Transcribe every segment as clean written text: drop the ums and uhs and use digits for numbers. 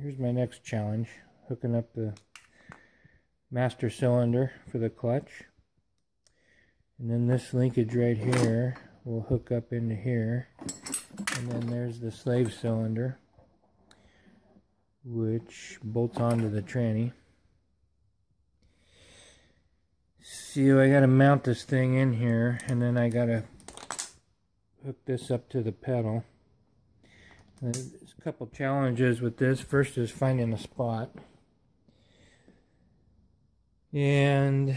here's my next challenge, hooking up the master cylinder for the clutch. And then this linkage right here will hook up into here. And then there's the slave cylinder, which bolts onto the tranny. So I gotta mount this thing in here, and then I gotta hook this up to the pedal. There's a couple challenges with this. First is finding a spot. And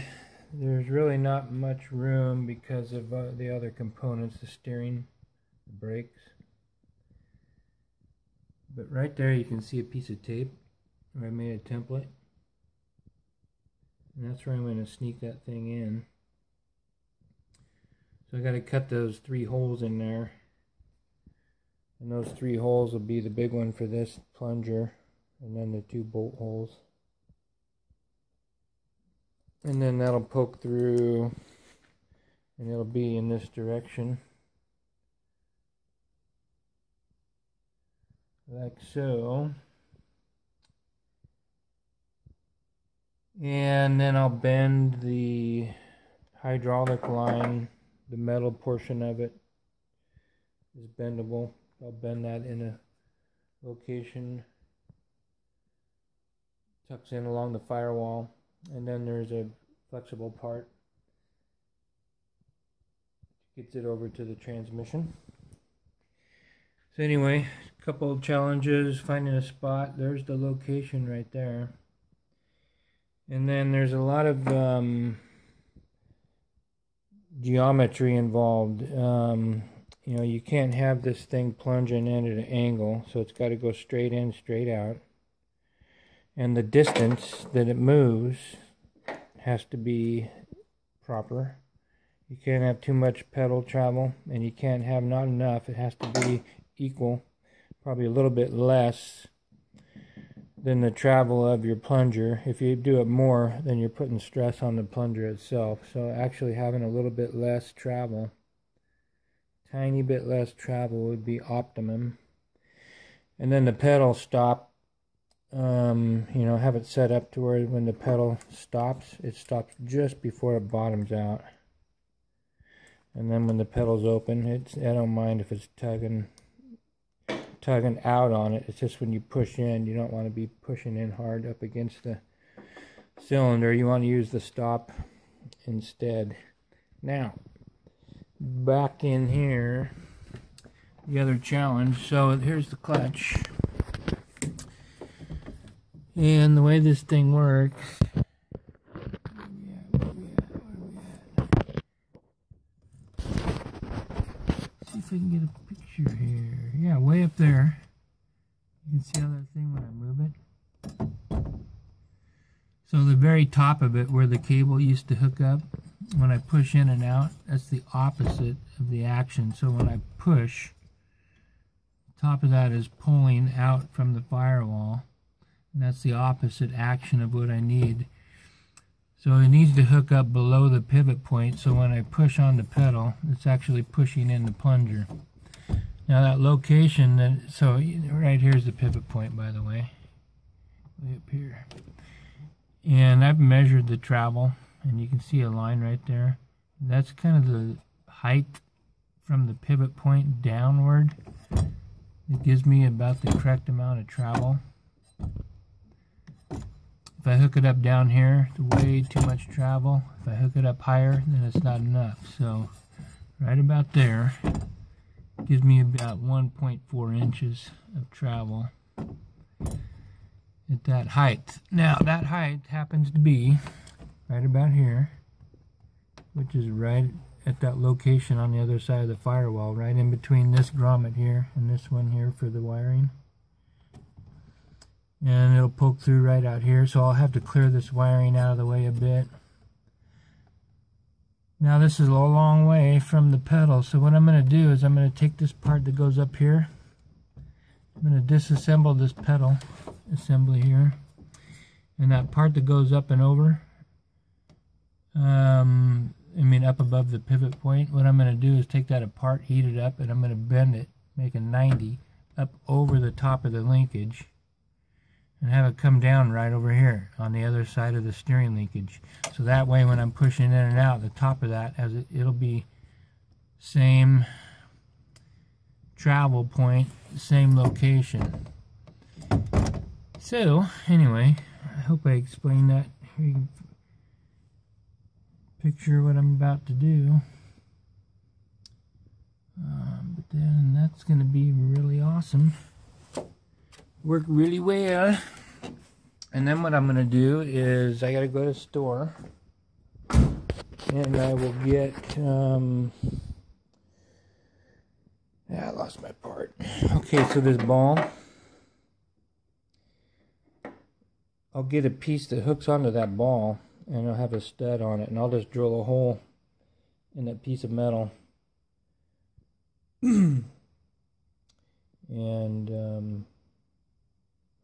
there's really not much room because of the other components, the steering, the brakes. But right there you can see a piece of tape where I made a template. And that's where I'm going to sneak that thing in. So I got to cut those 3 holes in there. And those 3 holes will be the big one for this plunger, and then the 2 bolt holes. And then that'll poke through, and it'll be in this direction, like so. And then I'll bend the hydraulic line, the metal portion of it is bendable. I'll bend that in a location, tucks in along the firewall. And then there's a flexible part that gets it over to the transmission. So anyway, a couple of challenges, finding a spot. There's the location right there. And then there's a lot of geometry involved. You know, you can't have this thing plunging in at an angle, so it's got to go straight in, straight out. And the distance that it moves has to be proper. You can't have too much pedal travel, and you can't have not enough. It has to be equal, probably a little bit less than the travel of your plunger. If you do it more, then you're putting stress on the plunger itself. So actually having a little bit less travel, tiny bit less travel, would be optimum. And then the pedal stop. You know, have it set up to where when the pedal stops, it stops just before it bottoms out. And then when the pedal's open, I don't mind if it's tugging out on it. It's just when you push in, you don't want to be pushing in hard up against the cylinder. You want to use the stop instead. Now, back in here, the other challenge. So here's the clutch. And the way this thing works, see if I can get a picture here. Yeah, way up there. You can see how that thing when I move it. So the very top of it, where the cable used to hook up, when I push in and out, that's the opposite of the action. So when I push, the top of that is pulling out from the firewall. And that's the opposite action of what I need. So it needs to hook up below the pivot point, so when I push on the pedal, it's actually pushing in the plunger. Now that location, so right here's the pivot point, by the way up here. And I've measured the travel, and you can see a line right there. That's kind of the height from the pivot point downward. It gives me about the correct amount of travel. If I hook it up down here, it's way too much travel. If I hook it up higher, then it's not enough. So right about there gives me about 1.4 inches of travel at that height. Now that height happens to be right about here, which is right at that location on the other side of the firewall, right in between this grommet here and this one here for the wiring. And it'll poke through right out here, so I'll have to clear this wiring out of the way a bit. Now this is a long way from the pedal, so what I'm going to do is I'm going to take this part that goes up here. I'm going to disassemble this pedal assembly here. And that part that goes up and over, up above the pivot point, what I'm going to do is take that apart, heat it up, and I'm going to bend it, make a 90 up over the top of the linkage. and have it come down right over here on the other side of the steering linkage. So that way when I'm pushing in and out, the top of that, it'll be same travel point, same location. So anyway, I hope I explained that. Here you can picture what I'm about to do. But then that's going to be really awesome. Work really well. And then what I'm going to do is I got to go to the store and I will get I lost my part. Okay, so this ball, I'll get a piece that hooks onto that ball and it'll have a stud on it, and I'll just drill a hole in that piece of metal and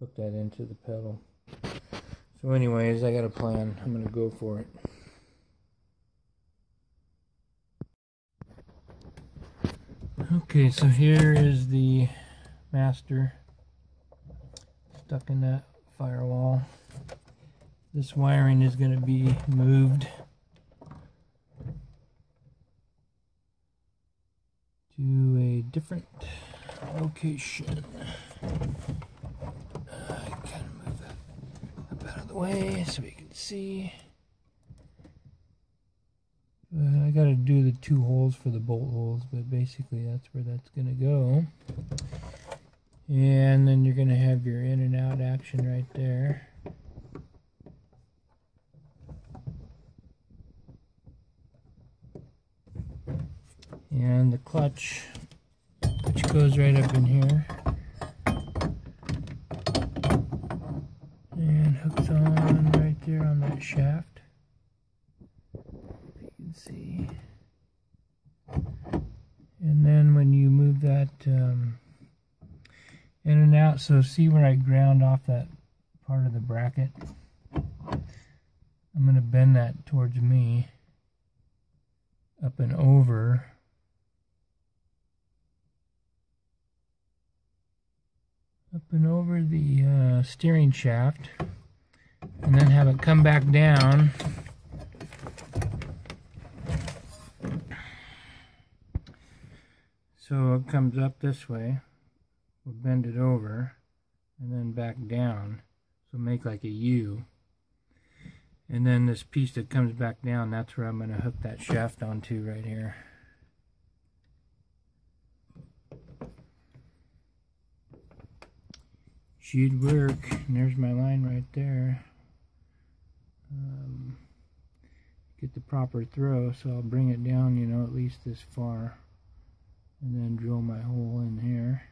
hook that into the pedal. So anyways, I got a plan. I'm going to go for it. Okay, so here is the master stuck in that firewall. This wiring is going to be moved to a different location. I kind of move that up out of the way so we can see. I got to do the 2 holes for the bolt holes, but basically that's where that's going to go. And then you're going to have your in and out action right there. And the clutch, which goes right up in here and hooks on right there on that shaft. You can see. And then when you move that in and out, so see where I ground off that part of the bracket? I'm going to bend that towards me, up and over. Up and over the steering shaft, and then have it come back down. So it comes up this way. We'll bend it over and then back down, so make like a U. And then this piece that comes back down, that's where I'm going to hook that shaft onto right here. Should work. And there's my line right there. Get the proper throw, so I'll bring it down, you know, at least this far, and then drill my hole in here.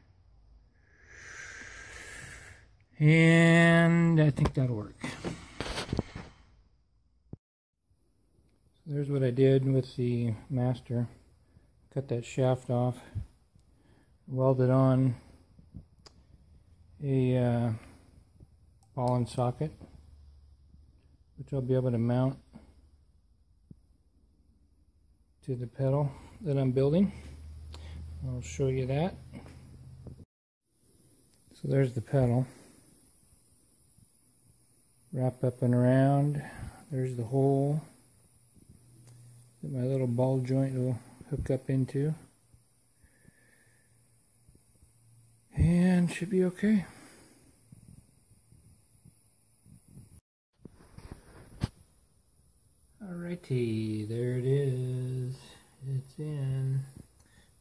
And I think that'll work. So there's what I did with the master. Cut that shaft off, welded on a ball and socket, which I'll be able to mount to the pedal that I'm building. I'll show you that. So there's the pedal. Wrap up and around. There's the hole that my little ball joint will hook up into. And should be okay. Alrighty, there it is. It's in.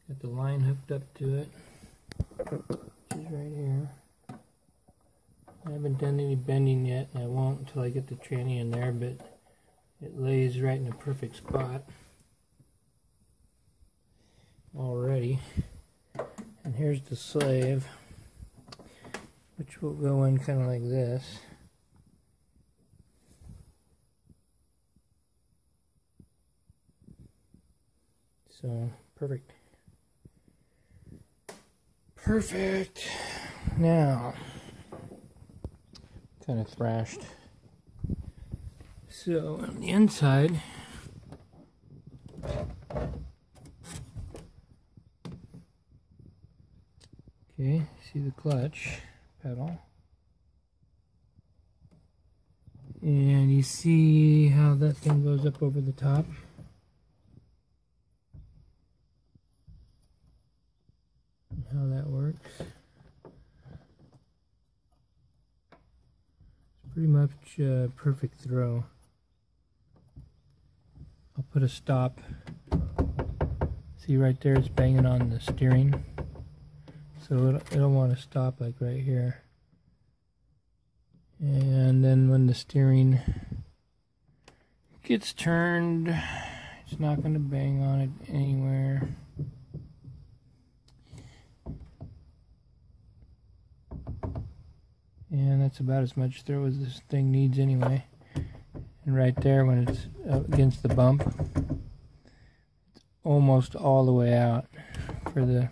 Got the line hooked up to it, which is right here. I haven't done any bending yet, and I won't until I get the tranny in there, but it lays right in a perfect spot already. And here's the slave, which will go in kind of like this. So, perfect. Perfect. Now, kind of thrashed. So, on the inside, okay, see the clutch pedal. And you see how that thing goes up over the top. And how that works. It's pretty much a perfect throw. I'll put a stop. See right there, it's banging on the steering. So it'll want to stop like right here. And then when the steering gets turned, it's not going to bang on it anywhere. And that's about as much throw as this thing needs anyway. And right there, when it's up against the bump, it's almost all the way out for the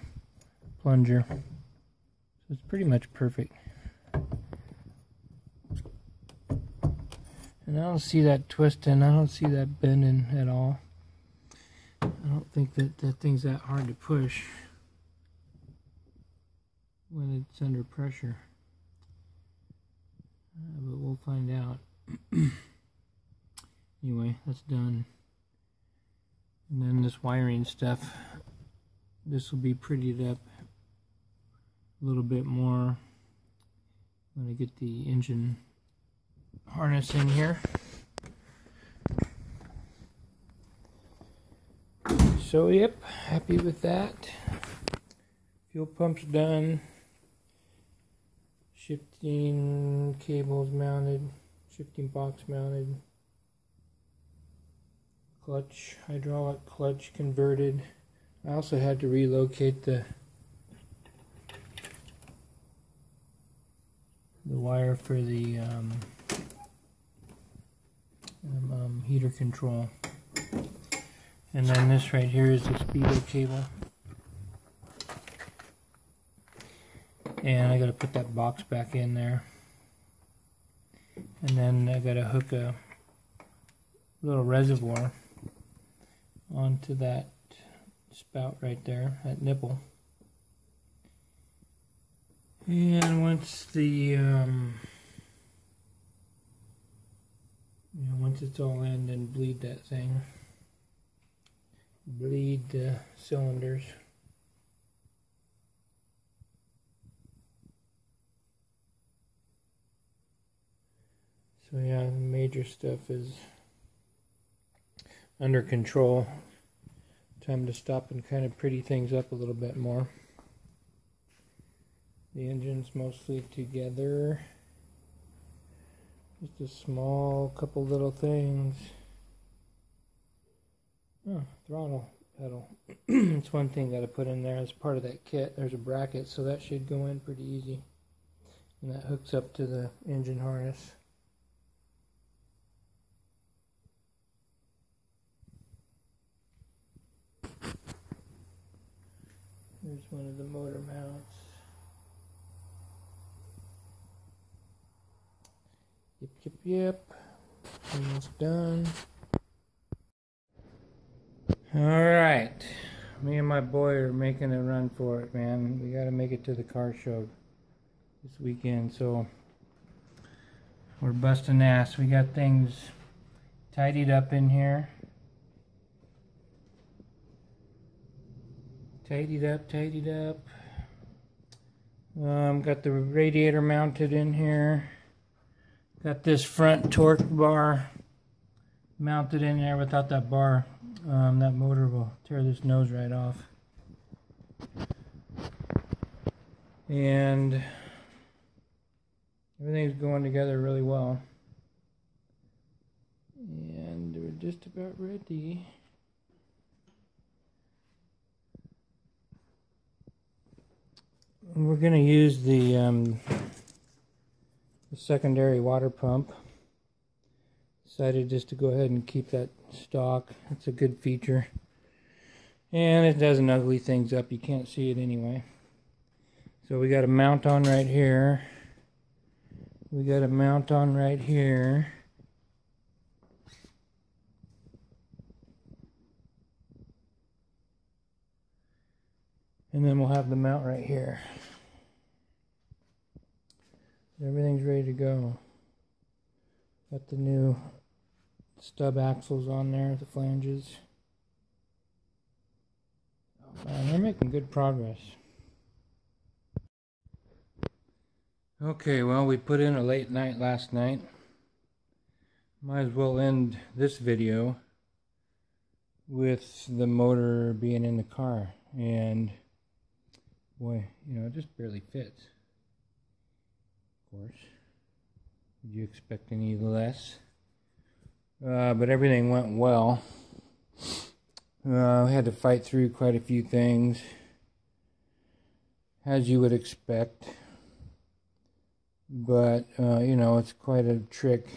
plunger. So it's pretty much perfect. And I don't see that twisting, I don't see that bending at all. I don't think that thing's that hard to push when it's under pressure. But we'll find out. Anyway, that's done. And then this wiring stuff, this will be prettied up a little bit more when I get the engine harness in here. So yep, happy with that. Fuel pump's done. Shifting cables mounted, shifting box mounted. Clutch, hydraulic clutch converted. I also had to relocate the wire for the heater control. And then this right here is the speedo cable. And I gotta put that box back in there. And then I gotta hook a little reservoir onto that spout right there, that nipple. And once the once it's all in, then bleed that thing. Bleed the cylinders. So yeah, the major stuff is under control. Time to stop and kind of pretty things up a little bit more. The engine's mostly together. Just a small couple little things. Oh, throttle pedal. It's one thing that I put in there as part of that kit. There's a bracket, so that should go in pretty easy. And that hooks up to the engine harness. There's one of the motor mounts. Yep. Almost done. Alright. Me and my boy are making a run for it, man. We gotta make it to the car show this weekend, so we're busting ass. We got things tidied up in here. Tidied up. Got the radiator mounted in here. Got this front torque bar mounted in there. Without that bar, that motor will tear this nose right off. And everything's going together really well. And we're just about ready. We're going to use the secondary water pump. Decided just to go ahead and keep that stock. It's a good feature. And it doesn't ugly things up. You can't see it anyway. So we got a mount on right here. We got a mount on right here. And then we'll have the mount right here. Everything's ready to go. Got the new stub axles on there, the flanges. Oh man, they're making good progress. Okay, well, we put in a late night last night. Might as well end this video with the motor being in the car. And boy, you know, it just barely fits. Of course. Did you expect any less? But everything went well. We had to fight through quite a few things, as you would expect. But, you know, it's quite a trick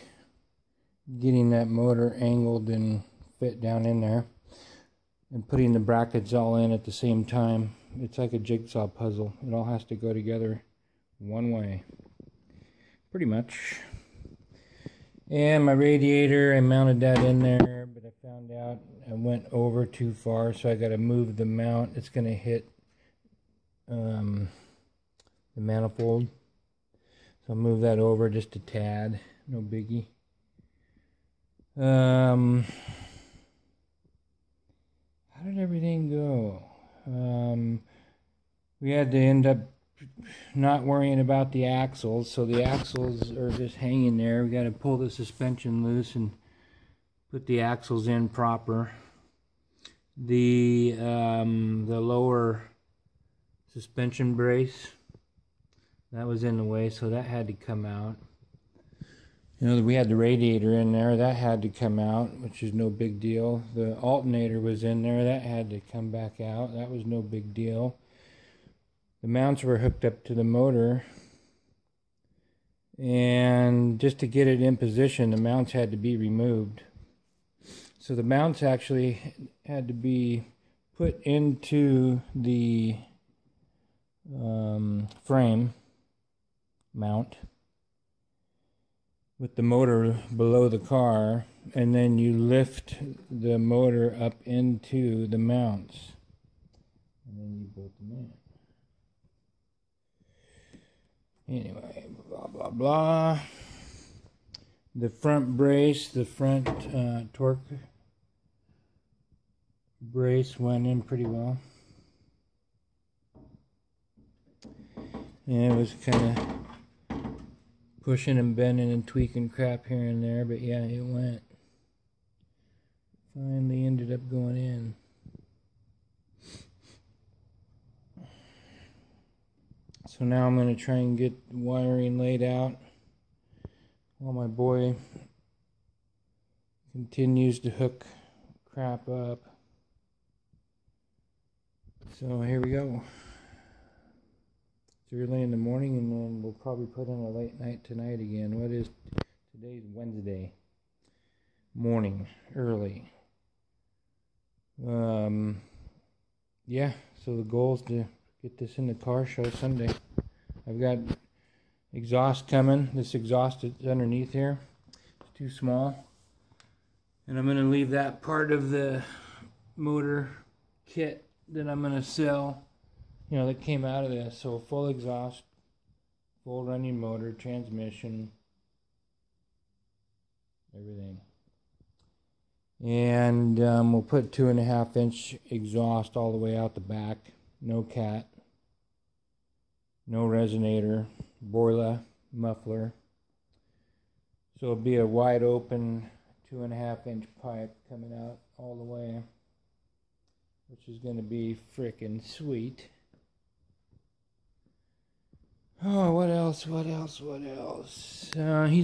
getting that motor angled and fit down in there. And putting the brackets all in at the same time. It's like a jigsaw puzzle. It all has to go together one way. Pretty much. And my radiator, I mounted that in there, but I found out I went over too far, so I got to move the mount. It's going to hit the manifold. So I'll move that over just a tad. No biggie. How did everything go? We had to end up not worrying about the axles, so the axles are just hanging there. We got to pull the suspension loose and put the axles in proper. The lower suspension brace, that was in the way, so that had to come out. You know, we had the radiator in there, that had to come out, which is no big deal. The alternator was in there, that had to come back out, that was no big deal. The mounts were hooked up to the motor, and just to get it in position, the mounts had to be removed. So the mounts actually had to be put into the frame mount with the motor below the car, and then you lift the motor up into the mounts, and then you bolt them in. Anyway, blah blah blah. The front brace, the front torque brace went in pretty well. And it was kind of pushing and bending and tweaking crap here and there, but yeah, it went. Finally ended up going in. So now I'm going to try and get the wiring laid out while my boy continues to hook crap up. So here we go. It's early in the morning, and then we'll probably put in a late night tonight again. What is today's Wednesday morning, early. Yeah, so the goal is to get this in the car show Sunday. I've got exhaust coming. This exhaust is underneath here. It's too small. And I'm going to leave that part of the motor kit that I'm going to sell, you know, that came out of this. So full exhaust, full running motor, transmission, everything. And we'll put 2.5-inch exhaust all the way out the back. No cat. No resonator. Boiler, muffler. So it'll be a wide open 2.5-inch pipe coming out all the way, which is going to be frickin' sweet. Oh, what else? He's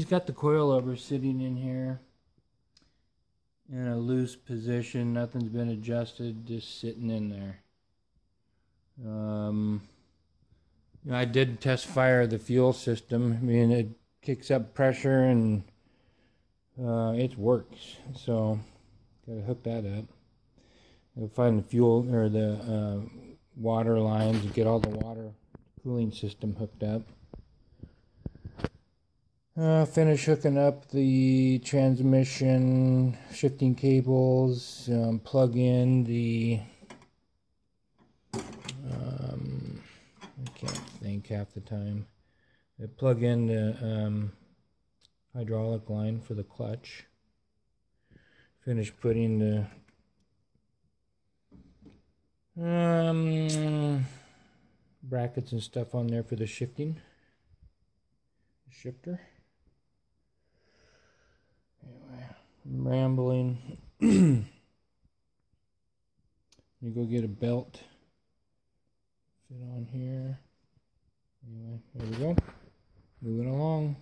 got the coilover sitting in here in a loose position. Nothing's been adjusted, just sitting in there. I did test fire the fuel system. I mean, it kicks up pressure and it works. So, gotta hook that up. I'll find the fuel or the water lines and get all the water cooling system hooked up. Finish hooking up the transmission, shifting cables, plug in the I can't think half the time. Plug in the hydraulic line for the clutch. Finished putting the brackets and stuff on there for the shifter. Anyway, I'm rambling. Let me go get a belt. Fit on here. Anyway, there we go. Moving along.